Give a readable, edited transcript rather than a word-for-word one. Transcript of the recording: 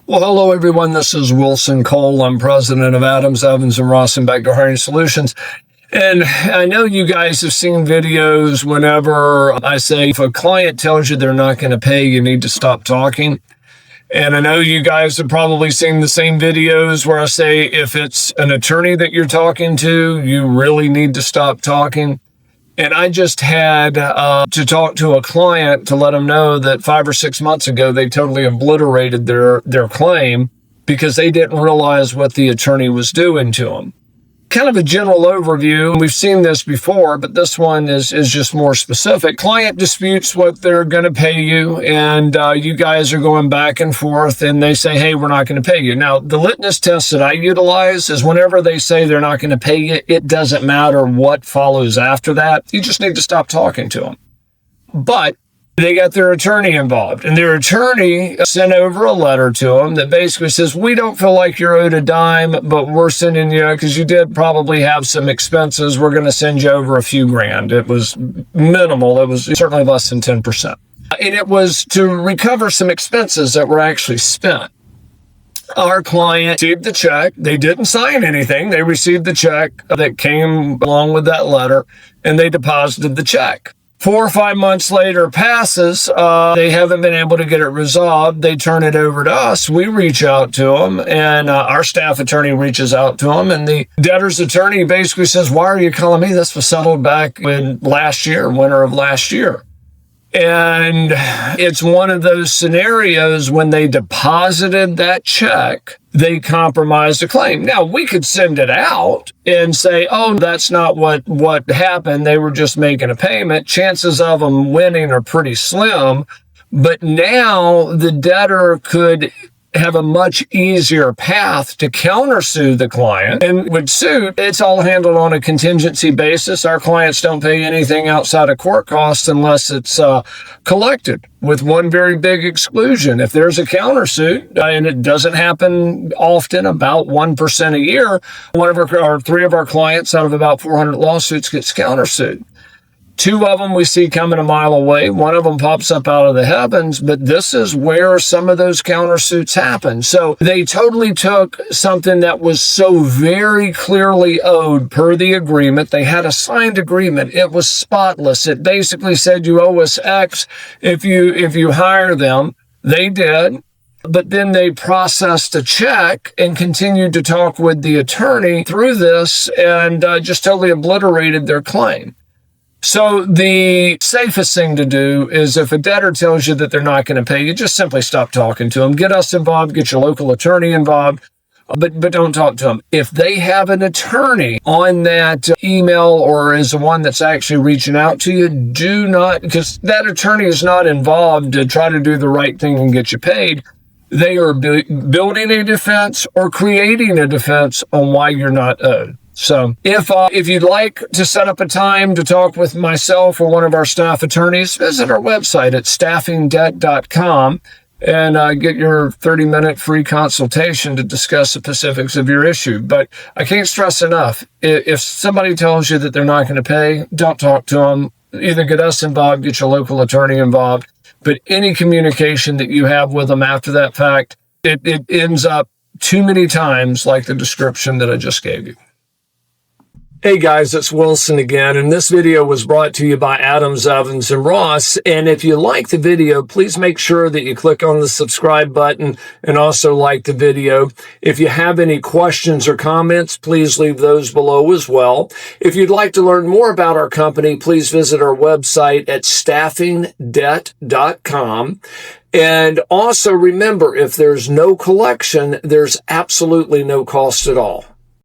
Well, hello, everyone. This is Wilson Cole. I'm president of Adams, Evans, and Ross and Backdoor Hiring Solutions. And I know you guys have seen videos whenever I say if a client tells you they're not going to pay, you need to stop talking. And I know you guys have probably seen the same videos where I say if it's an attorney that you're talking to, you really need to stop talking. And I just had to talk to a client to let them know that 5 or 6 months ago, they totally obliterated their claim because they didn't realize what the attorney was doing to them. Kind of a general overview. We've seen this before, but this one is just more specific. Client disputes what they're going to pay you, and you guys are going back and forth, and they say, hey, we're not going to pay you. Now, the litmus test that I utilize is whenever they say they're not going to pay you, it doesn't matter what follows after that. You just need to stop talking to them. But they got their attorney involved, and their attorney sent over a letter to them that basically says, we don't feel like you're owed a dime, but we're sending you, because you did probably have some expenses, we're going to send you over a few grand. It was minimal. It was certainly less than 10%. And it was to recover some expenses that were actually spent. Our client received the check. They didn't sign anything. They received the check that came along with that letter, and they deposited the check. 4 or 5 months later passes, they haven't been able to get it resolved. They turn it over to us. We reach out to them, and our staff attorney reaches out to them, and the debtor's attorney basically says, why are you calling me? This was settled back in winter of last year. And it's one of those scenarios when they deposited that check, they compromised the claim. Now, we could send it out and say, oh, that's not what happened. They were just making a payment. Chances of them winning are pretty slim. But now the debtor could have a much easier path to countersue the client. And with suit, it's all handled on a contingency basis. Our clients don't pay anything outside of court costs unless it's collected, with one very big exclusion. If there's a countersuit, and it doesn't happen often, about 1% a year, one of our 3 of our clients out of about 400 lawsuits gets countersued. 2 of them we see coming a mile away. 1 of them pops up out of the heavens, but this is where some of those countersuits happen. So they totally took something that was so very clearly owed per the agreement. They had a signed agreement. It was spotless. It basically said you owe us X if you hire them. They did. But then they processed a check and continued to talk with the attorney through this and just totally obliterated their claim. So the safest thing to do is if a debtor tells you that they're not going to pay you, just simply stop talking to them. Get us involved, get your local attorney involved, but don't talk to them. If they have an attorney on that email or is the one that's actually reaching out to you, do not, because that attorney is not involved to try to do the right thing and get you paid. They are building a defense or creating a defense on why you're not owed. So if you'd like to set up a time to talk with myself or one of our staff attorneys, visit our website at staffingdebt.com and get your 30-minute free consultation to discuss the specifics of your issue. But I can't stress enough, if somebody tells you that they're not going to pay, don't talk to them. Either get us involved, get your local attorney involved. But any communication that you have with them after that fact, it ends up too many times like the description that I just gave you. Hey guys, it's Wilson again, and this video was brought to you by Adams, Evans, and Ross. And if you like the video, please make sure that you click on the subscribe button and also like the video. If you have any questions or comments, please leave those below as well. If you'd like to learn more about our company, please visit our website at staffingdebt.com. And also remember, if there's no collection, there's absolutely no cost at all.